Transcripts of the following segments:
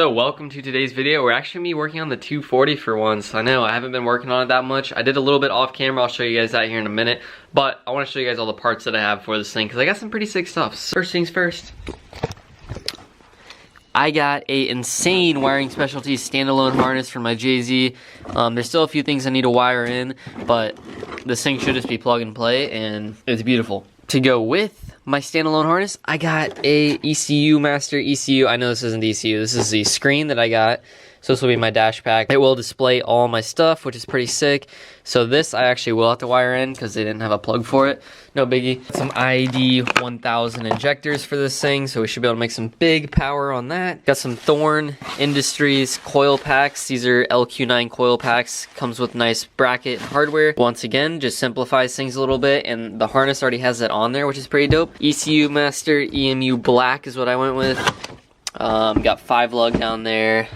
So welcome to today's video. We're actually gonna be working on the 240 for once. I know I haven't been working on it that much. I did a little bit off camera. I'll show you guys that here in a minute. But I want to show you guys all the parts that I have for this thing because I got some pretty sick stuff. First things first. I got a insane Wiring Specialties standalone harness for my JZ. There's still a few things I need to wire in, but this thing should just be plug and play, and it's beautiful. To go with my standalone harness, I got a ECU Master ECU. I know this isn't the ECU, this is the screen that I got. So this will be my dash pack. It will display all my stuff, which is pretty sick. So this I actually will have to wire in because they didn't have a plug for it. No biggie. Some ID 1000 injectors for this thing, so we should be able to make some big power on that. Got some Thorn Industries coil packs. These are LQ9 coil packs. Comes with nice bracket hardware. Once again, just simplifies things a little bit, and the harness already has that on there, which is pretty dope. ECU Master EMU Black is what I went with. Got 5 lug down there.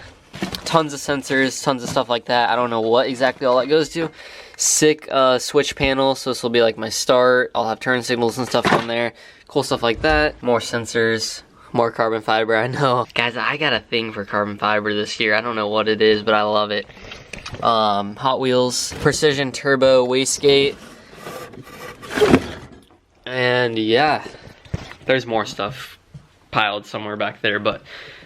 Tons of sensors, tons of stuff like that. I don't know what exactly all that goes to. Sick switch panel, so this will be like my start. I'll have turn signals and stuff on there. Cool stuff like that. More sensors, more carbon fiber. I know. Guys, I got a thing for carbon fiber this year. I don't know what it is, but I love it. Hot Wheels, Precision Turbo Wastegate. And yeah, there's more stuff piled somewhere back there, but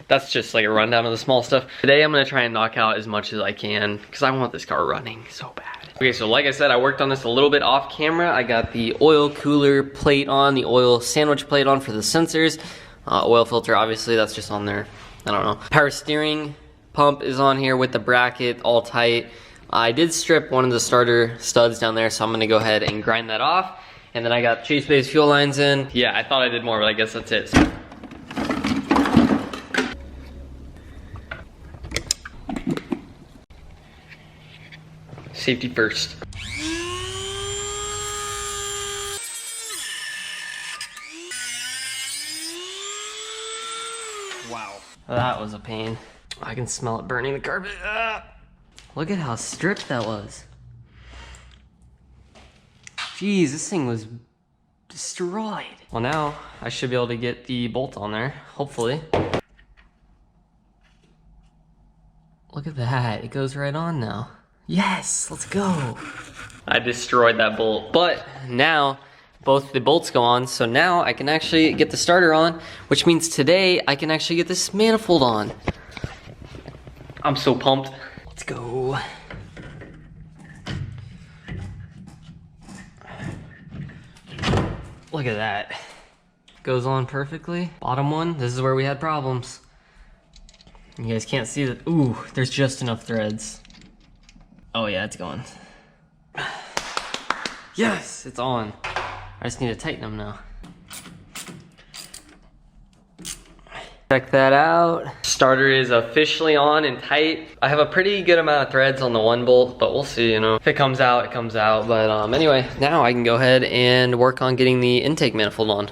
that's just like a rundown of the small stuff. Today I'm gonna try and knock out as much as I can because I want this car running so bad. Okay, so like I said, I worked on this a little bit off camera. I got the oil cooler plate on, the oil sandwich plate on for the sensors. Oil filter, obviously, that's just on there. I don't know. Power steering pump is on here with the bracket all tight. I did strip one of the starter studs down there, so I'm gonna go ahead and grind that off. And then I got Chase Bay's fuel lines in. Yeah, I thought I did more, but I guess that's it. So safety first. Wow, that was a pain. I can smell it burning the carpet. Ah! Look at how stripped that was. Jeez, this thing was destroyed. Well, now I should be able to get the bolt on there, hopefully. Look at that, it goes right on now. Yes, let's go. I destroyed that bolt, but now both the bolts go on, so now I can actually get the starter on, which means today I can actually get this manifold on. I'm so pumped. Let's go. Look at that. Goes on perfectly. Bottom one, this is where we had problems. You guys can't see that. Ooh, there's just enough threads. Oh yeah, it's going. Yes, it's on. I just need to tighten them now. Check that out. Starter is officially on and tight. I have a pretty good amount of threads on the one bolt, but we'll see, you know. If it comes out, it comes out. But anyway, now I can go ahead and work on getting the intake manifold on.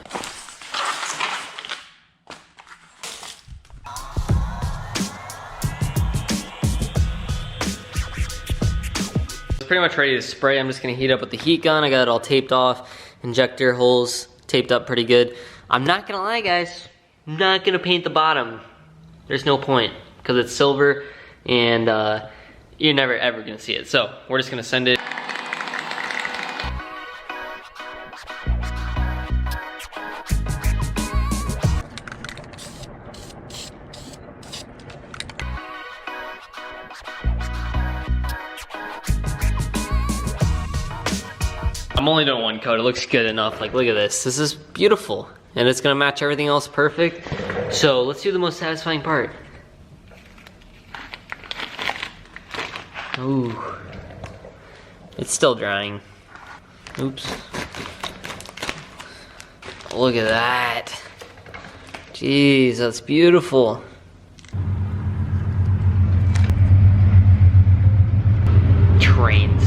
Pretty much ready to spray. I'm just gonna heat up with the heat gun. I got it all taped off. Injector holes taped up pretty good. I'm not gonna lie, guys. I'm not gonna paint the bottom. There's no point because it's silver and you're never ever gonna see it. So we're just gonna send it. I'm only doing one coat, it looks good enough. Like, look at this. This is beautiful. And it's gonna match everything else perfect. So let's do the most satisfying part. Ooh. It's still drying. Oops. Look at that. Jeez, that's beautiful. Trains.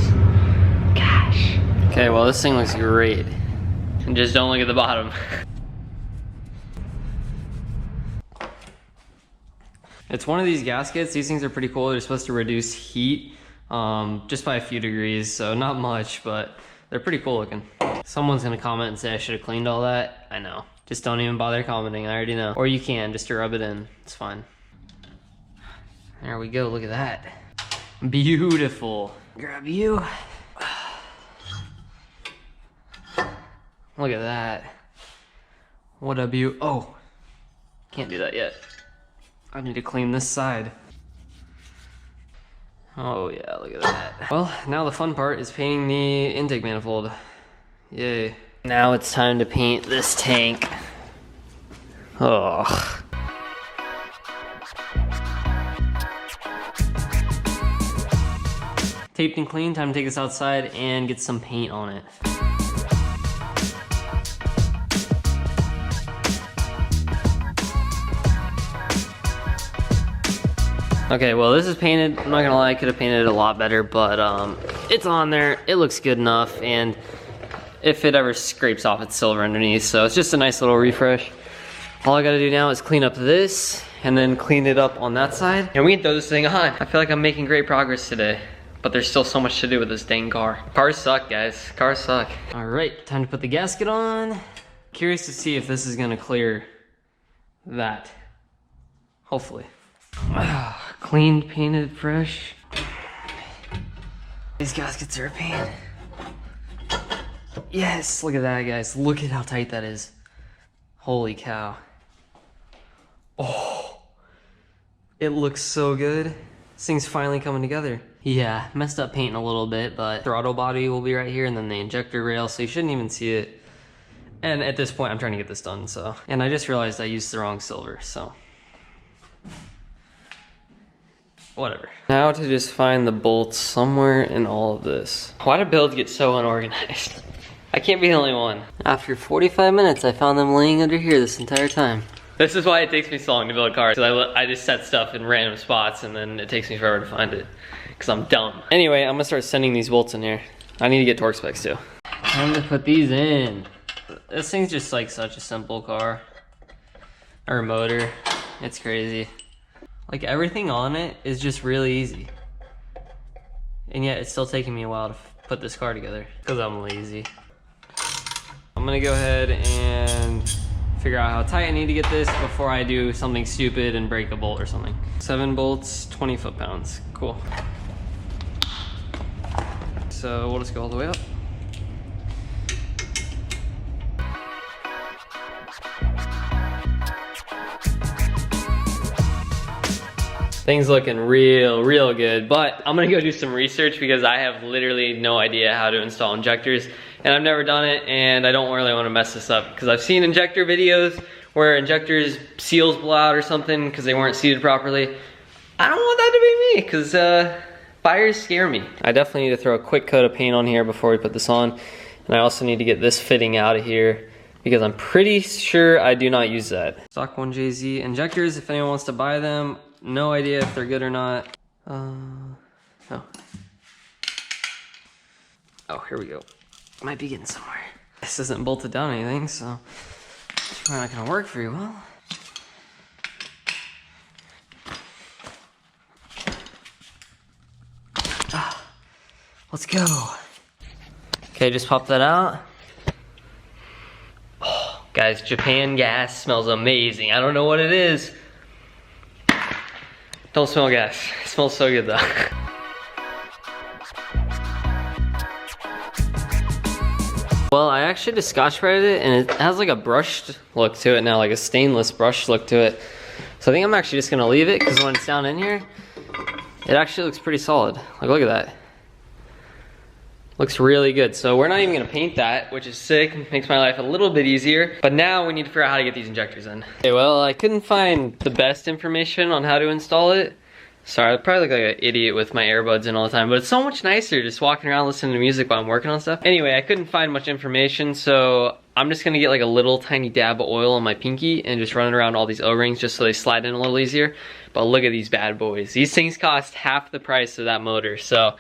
Gosh. Okay, well this thing looks great. And just don't look at the bottom. It's one of these gaskets. These things are pretty cool. They're supposed to reduce heat just by a few degrees, so not much, but they're pretty cool looking. Someone's gonna comment and say I should have cleaned all that. I know. Just don't even bother commenting, I already know. Or you can, just to rub it in, it's fine. There we go, look at that. Beautiful. Grab you. Look at that. What a beaut. Oh, can't do that yet. I need to clean this side. Oh yeah, look at that. Well, now the fun part is painting the intake manifold. Yay. Now it's time to paint this tank. Oh. Taped and clean, time to take this outside and get some paint on it. Okay, well this is painted. I'm not gonna lie, I could have painted it a lot better, but it's on there. It looks good enough, and if it ever scrapes off, it's silver underneath, so it's just a nice little refresh. All I gotta do now is clean up this, and then clean it up on that side, and we can throw this thing on. I feel like I'm making great progress today, but there's still so much to do with this dang car. Cars suck, guys. Cars suck. All right, time to put the gasket on. Curious to see if this is gonna clear that. Hopefully. Cleaned, painted, fresh. These gaskets are a pain. Yes, look at that, guys. Look at how tight that is. Holy cow. Oh, it looks so good. This thing's finally coming together. Yeah, messed up painting a little bit, but throttle body will be right here, and then the injector rail, so you shouldn't even see it. And at this point, I'm trying to get this done, so. And I just realized I used the wrong silver, so. Whatever. Now to just find the bolts somewhere in all of this. Why do builds get so unorganized? I can't be the only one. After 45 minutes, I found them laying under here this entire time. This is why it takes me so long to build cars. Because I just set stuff in random spots and then it takes me forever to find it. Because I'm dumb. Anyway, I'm gonna start sending these bolts in here. I need to get torque specs too. Time to put these in. This thing's just like such a simple car. Or motor. It's crazy. Like everything on it is just really easy. And yet it's still taking me a while to put this car together. Because I'm lazy. I'm gonna go ahead and figure out how tight I need to get this before I do something stupid and break a bolt or something. 7 bolts, 20 foot-pounds. Cool. So we'll just go all the way up. Things looking real good, but I'm gonna go do some research because I have literally no idea how to install injectors, and I've never done it, and I don't really want to mess this up because I've seen injector videos where injectors seals blow out or something because they weren't seated properly. I don't want that to be me because fires scare me. I definitely need to throw a quick coat of paint on here before we put this on, and I also need to get this fitting out of here because I'm pretty sure I do not use that. Stock 1JZ injectors, if anyone wants to buy them. No idea if they're good or not. Oh, here we go. Might be getting somewhere. This isn't bolted down or anything, so it's probably not gonna work very well. Let's go. Okay, just pop that out. Oh, guys, Japan gas smells amazing. I don't know what it is. Don't smell gas. It smells so good though. Well, I actually just scotch sprayed it and it has like a brushed look to it now, like a stainless brush look to it. So I think I'm actually just gonna leave it because when it's down in here, it actually looks pretty solid. Like, look at that. Looks really good. So we're not even gonna paint that, which is sick. Makes my life a little bit easier. But now we need to figure out how to get these injectors in. Okay, well, I couldn't find the best information on how to install it. Sorry, I probably look like an idiot with my earbuds in all the time, but it's so much nicer just walking around listening to music while I'm working on stuff. Anyway, I couldn't find much information, so I'm just gonna get like a little tiny dab of oil on my pinky and just run it around all these O-rings just so they slide in a little easier. But look at these bad boys. These things cost half the price of that motor, so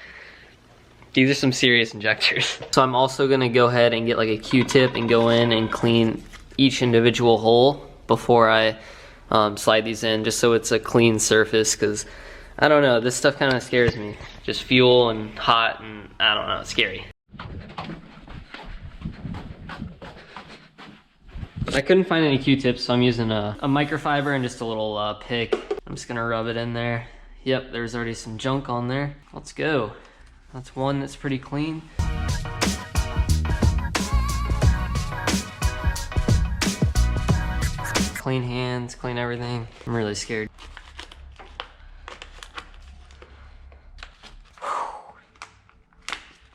these are some serious injectors. So I'm also gonna go ahead and get like a Q-tip and go in and clean each individual hole before I slide these in, just so it's a clean surface, because I don't know, this stuff kind of scares me. Just fuel and hot and I don't know, it's scary. I couldn't find any Q-tips, so I'm using a microfiber and just a little pick. I'm just gonna rub it in there. Yep, there's already some junk on there. Let's go. That's one that's pretty clean. Clean hands, clean everything. I'm really scared.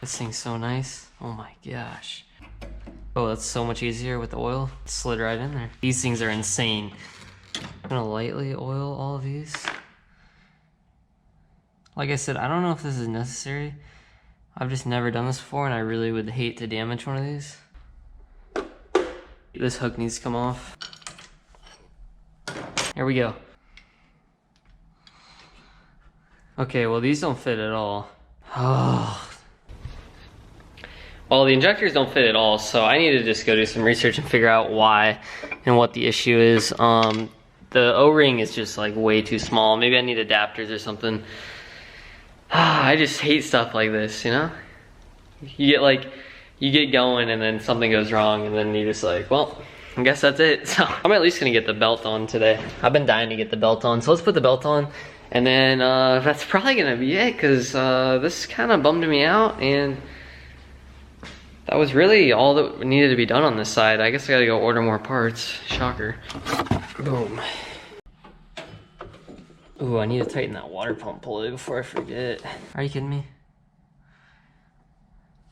This thing's so nice. Oh my gosh. Oh, that's so much easier with the oil. It slid right in there. These things are insane. I'm gonna lightly oil all of these. Like I said, I don't know if this is necessary. I've just never done this before and I really would hate to damage one of these. This hook needs to come off. Here we go. Okay, well these don't fit at all. Oh. Well, the injectors don't fit at all, so I need to just go do some research and figure out why and what the issue is. The O-ring is just like way too small. Maybe I need adapters or something. I just hate stuff like this, you know? You get going and then something goes wrong and then you're just like, well, I guess that's it. So I'm at least gonna get the belt on today. I've been dying to get the belt on, so let's put the belt on. And then that's probably gonna be it, because this kind of bummed me out, and that was really all that needed to be done on this side. I guess I gotta go order more parts. Shocker. Boom. Ooh, I need to tighten that water pump pulley before I forget. Are you kidding me?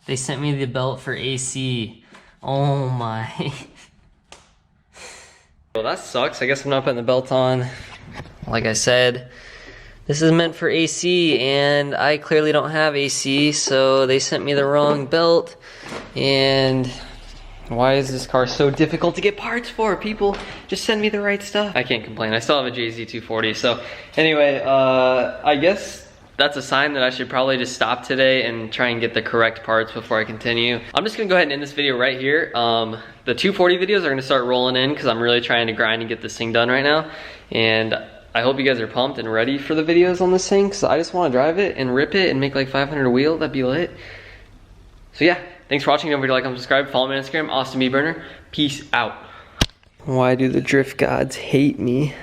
They sent me the belt for AC. Oh my. Well, that sucks. I guess I'm not putting the belt on. Like I said, this is meant for AC, and I clearly don't have AC, so they sent me the wrong belt. And why is this car so difficult to get parts for? People, just send me the right stuff. I can't complain. I still have a JZ240. So anyway, I guess that's a sign that I should probably just stop today and try and get the correct parts before I continue. I'm just gonna go ahead and end this video right here. The 240 videos are gonna start rolling in because I'm really trying to grind and get this thing done right now. And I hope you guys are pumped and ready for the videos on this thing, because I just want to drive it and rip it and make like 500 a wheel. That'd be lit. So yeah, thanks for watching. Don't forget to like and subscribe. Follow me on Instagram, AustinBBurner. Peace out. Why do the drift gods hate me?